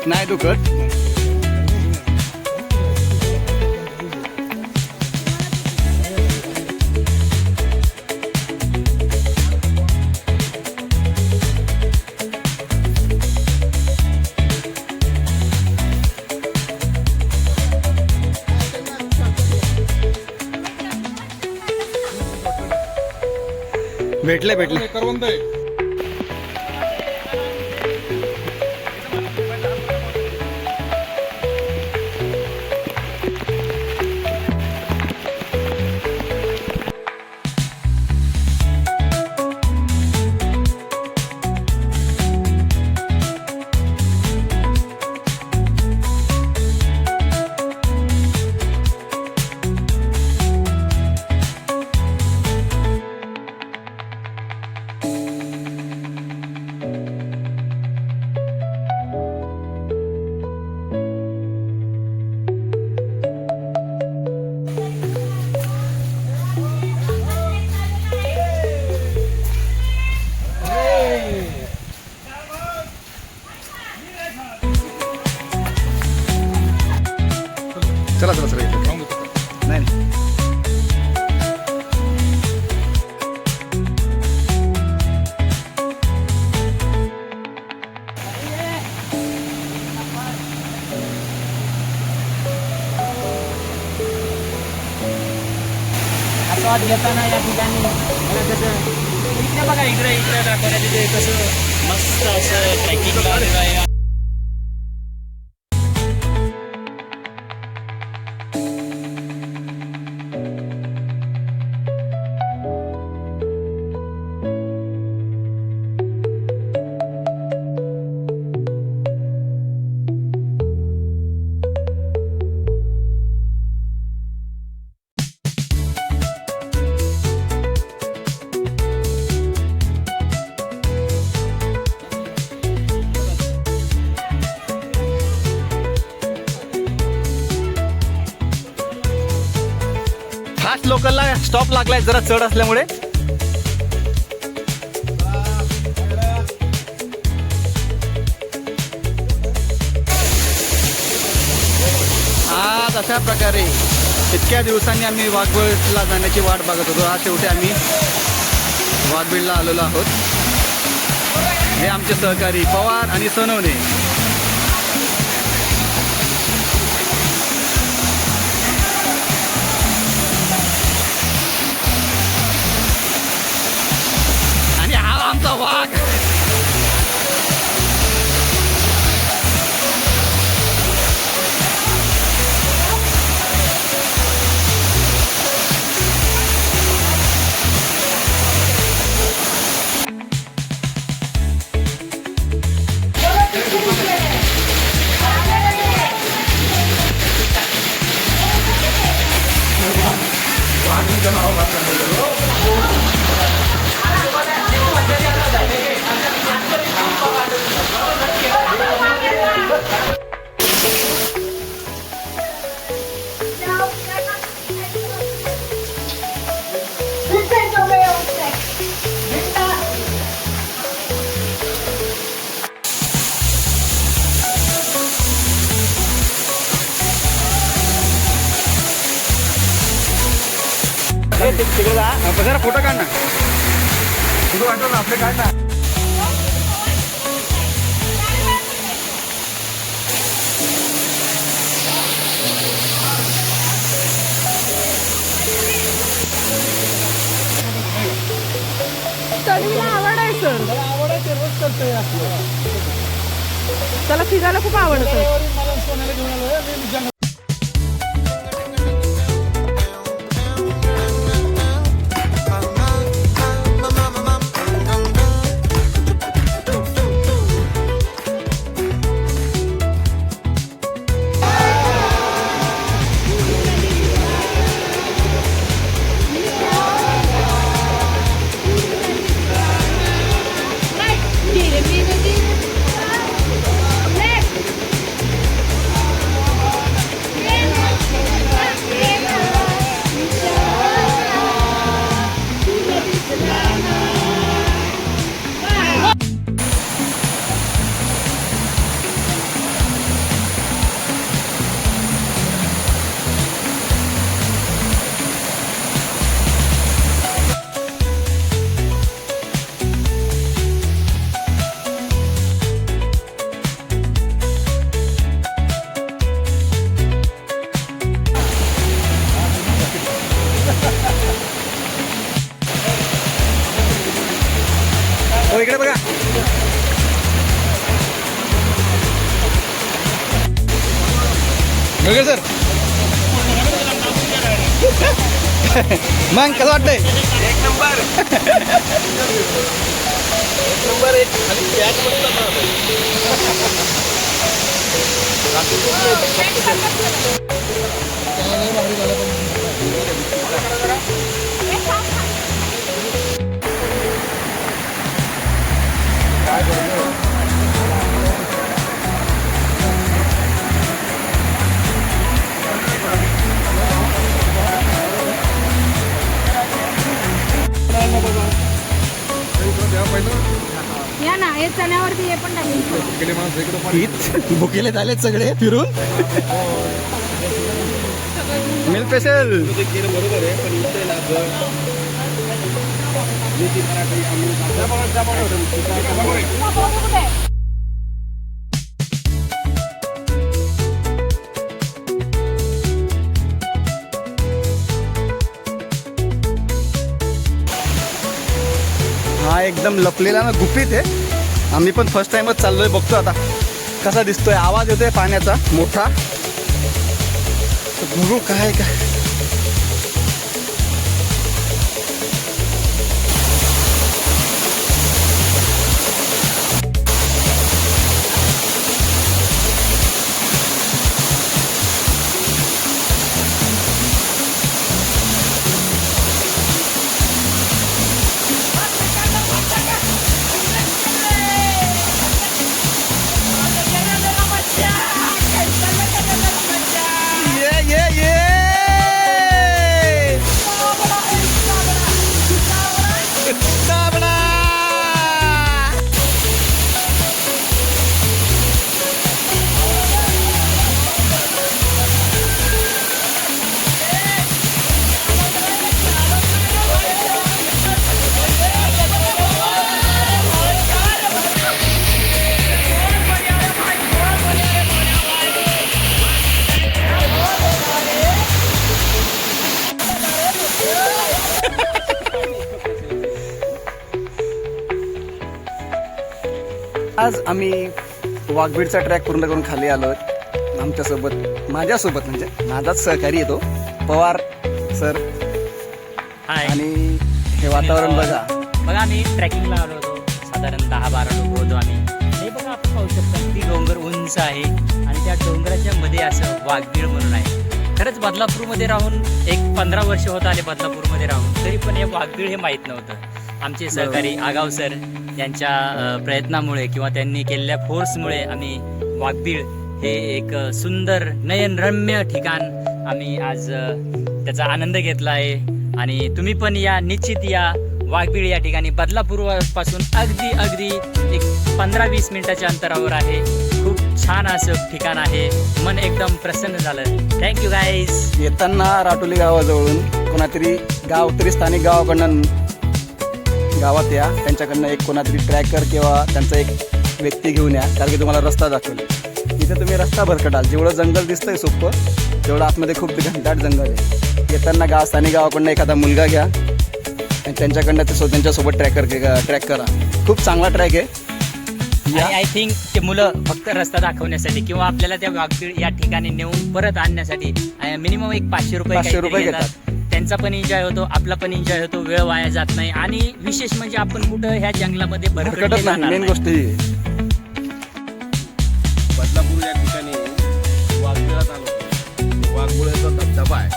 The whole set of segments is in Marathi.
नाही दुखत. भेटले भेटले करवंद आहे. चला चला चला इथे. नाही नाही. आस्वाद घेताना या ठिकाणी इकडे बघा, इकडे इकडे दाखवण्यात तिथे कसं मस्त असं ट्रेकिंगला आलेलं आहे. फास्ट लोकलला स्टॉप लागलाय जरा चढ असल्यामुळे. आज अशा प्रकारे इतक्या दिवसांनी आम्ही वाघबीडला जाण्याची वाट बघत होतो. आज शेवटी आम्ही वाघबीडला आलेलो आहोत. हे आमचे सहकारी पवार आणि सोनवणे. आणि हा आमचा वाघ. तिकडे जा, जरा फोटो काढ ना. फोटो वाटतो ना आपले, काढ ना. तन्वीला आवड आहे सर. आवड आहे, ते रोज करतोय आपलं. त्याला फिरायला खूप आवडतं. मला सोन्याला घेऊन आलोय. बघा सर मग कसं वाटतंय एक नंबर या ना हे चण्यावरती हे पण टाकले भुकेले झालेत सगळे फिरून मिल स्पेशल बरोबर आहे पण इथे ना हा एकदम लपलेला ना गुपित आहे. आम्ही पण फर्स्ट टाइमच चाललोय बघतो आता कसा दिसतोय. आवाज येतोय पाण्याचा मोठा. तर बघू काय काय आज आम्ही वाघबीडचा ट्रॅक पूर्ण करून खाली आलो. आमच्यासोबत माझ्यासोबत म्हणजे माझाच सहकारी येतो पवार सर. हाय. आणि हे वातावरण बघा. बघा आम्ही ट्रेकिंगला आलो होतो. साधारण 10-12 लोक होतो आम्ही. हे बघा आपण पाहू शकता किती डोंगर उंच आहे आणि त्या डोंगराच्या मध्ये असं वाघबीड म्हणून आहे. खरंच बदलापूरमध्ये राहून एक 15 वर्ष होत आले बदलापूरमध्ये राहून, तरी पण हे वाघबीड हे माहीत नव्हतं. आमचे सहकारी आगाव सर यांच्या प्रयत्नामुळे किंवा त्यांनी केलेल्या फोर्समुळे आम्ही वाघबीड हे एक सुंदर नयनरम्य ठिकाण आम्ही आज त्याचा आनंद घेतला आहे. आणि तुम्ही पण या निश्चित या वाघबीड या ठिकाणी बदलापूरपासून अगदी एक 15-20 मिनिटाच्या अंतरावर आहे. खूप छान असं ठिकाण आहे. मन एकदम प्रसन्न झालं. Thank you guys. येताना राटोली गावाजवळून कोणातरी तरी स्थानिक गावाकडनं गावात या. त्यांच्याकडनं एक कोणातरी ट्रॅकर किंवा त्यांचा एक व्यक्ती घेऊन या, कारण की तुम्हाला रस्ता दाखवेल. इथे तुम्ही रस्ता भरकटाल. जेवढं जंगल दिसतंय सोपं तेवढं आतमध्ये खूप घनदाट जंगल आहे. येताना स्थानिक गावाकडनं एखादा मुलगा घ्या आणि त्यांच्याकडनं त्यांच्यासोबत ट्रॅक करा. खूप चांगला ट्रॅक आहे. आय थिंक ते मुलं फक्त रस्ता दाखवण्यासाठी किंवा आपल्याला त्या वाघबीड या ठिकाणी नेऊन परत आणण्यासाठी मिनिमम एक 500 रुपये घेतात. त्यांचा पण एन्जॉय होतो, आपला पण एन्जॉय होतो, वेळ वाया जात नाही. आणि विशेष म्हणजे आपण कुठं ह्या जंगलामध्ये भरकटत नाही. मेन गोष्ट ही आहे. बदलापूर या ठिकाणी वाघबिळात आलो. वाघबिळाचा धबधबा आहे.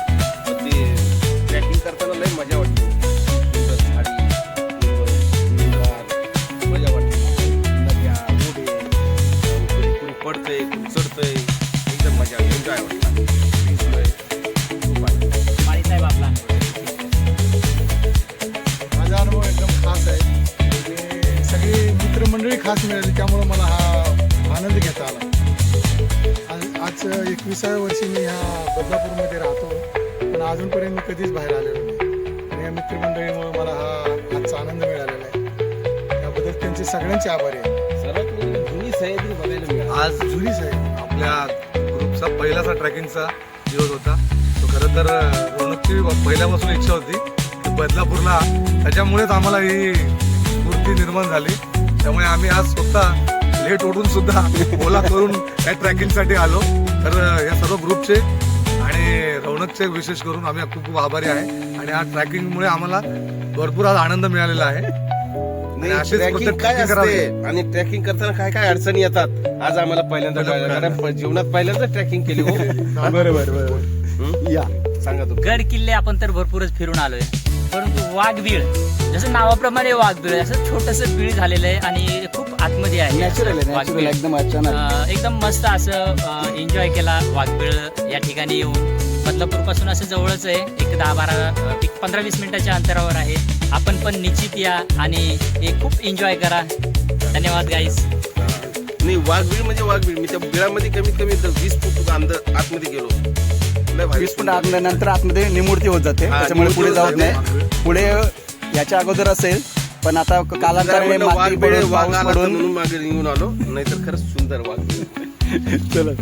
तर ते ट्रॅकिंग करताना लई मजा वाटते. झाडी, मजा वाटते. नद्या, ओढे, कुणी पडतंय, कुणी चढतंय, एकदम मजा एन्जॉय वाटतं. खूप आहे. साहेब आपला माझा अनुभव एकदम खास आहे. आणि सगळी मित्रमंडळी खास मिळाली, त्यामुळं मला हा आनंद घेता आला. आज 21व्या वर्षी मी ह्या बदलापूरमध्ये राहतो, पण अजूनपर्यंत मी कधीच बाहेर आलेलो नाही. आणि या मित्रमंडळीमुळे मला हा आजचा आनंद मिळालेला आहे. त्याबद्दल त्यांचे सगळ्यांचे आभारी आहे. सर्वात जुनी सह्याद्री बघायला मिळाली. आज जुनी साहेब आपल्या ग्रुपचा पहिलाचा ट्रेकिंगचा दिवस होता तो. खरं तर रोनकची पहिल्यापासून इच्छा होती की बदलापूरला, त्याच्यामुळेच आम्हाला ही स्फूर्ती निर्माण झाली. त्यामुळे आम्ही आज स्वतः लेट उठून सुद्धा ओला करून या ट्रेकिंगसाठी आलो. तर या सर्व ग्रुपचे आणि रौनकचे विशेष करून आम्ही खूप खूप आभारी आहे आणि या ट्रॅकिंगमुळे आम्हाला भरपूर आज आनंद मिळालेला आहे. आणि अशीच ट्रॅकिंग प्रत्येक काय tracking करावी. असते आणि ट्रॅकिंग करताना काय काय अडचणी येतात आज आम्हाला पहिल्यांदा कळलं. कारण जीवनात पहिल्यांदा ट्रॅकिंग केली हो. बरोबर या सांगा तुम्ही. गड किल्ले आपण तर भरपूरच फिरून आलोय, परंतु वाघबीळ जसं नावाप्रमाणे वाघबीळ असं छोटंसं बीळ झालेलं आहे आणि खूप आतमध्ये आहे नॅचरल आहे, नॅचरल वाघबीळ. एकदम अचानक. एकदम मस्त असं एन्जॉय केला वाघबीळ या ठिकाणी येऊन. बदलापूर पासून असं जवळच आहे, एक 10-12 एक 15-20 मिनिटाच्या अंतरावर आहे. आपण पण निश्चित या आणि हे खूप एन्जॉय करा. धन्यवाद गाईस. नाही वाघबीळ म्हणजे वाघबीळ. मी त्या बिळामध्ये कमीत कमी 20 फूट आतमध्ये गेलो. लय भारी 20 फूट नंतर आतमध्ये निमूर्ती होत जाते, हा, त्याच्यामुळे पुढे निमूर्ती जात होत नाही. पुढे याच्या अगोदर असेल, पण आता कालांतराने वाघ माती बिळे पडून वाघ पाऊस आला पडून म्हणून मागे निघून आलो. नाहीतर खरंच सुंदर वाघ. चला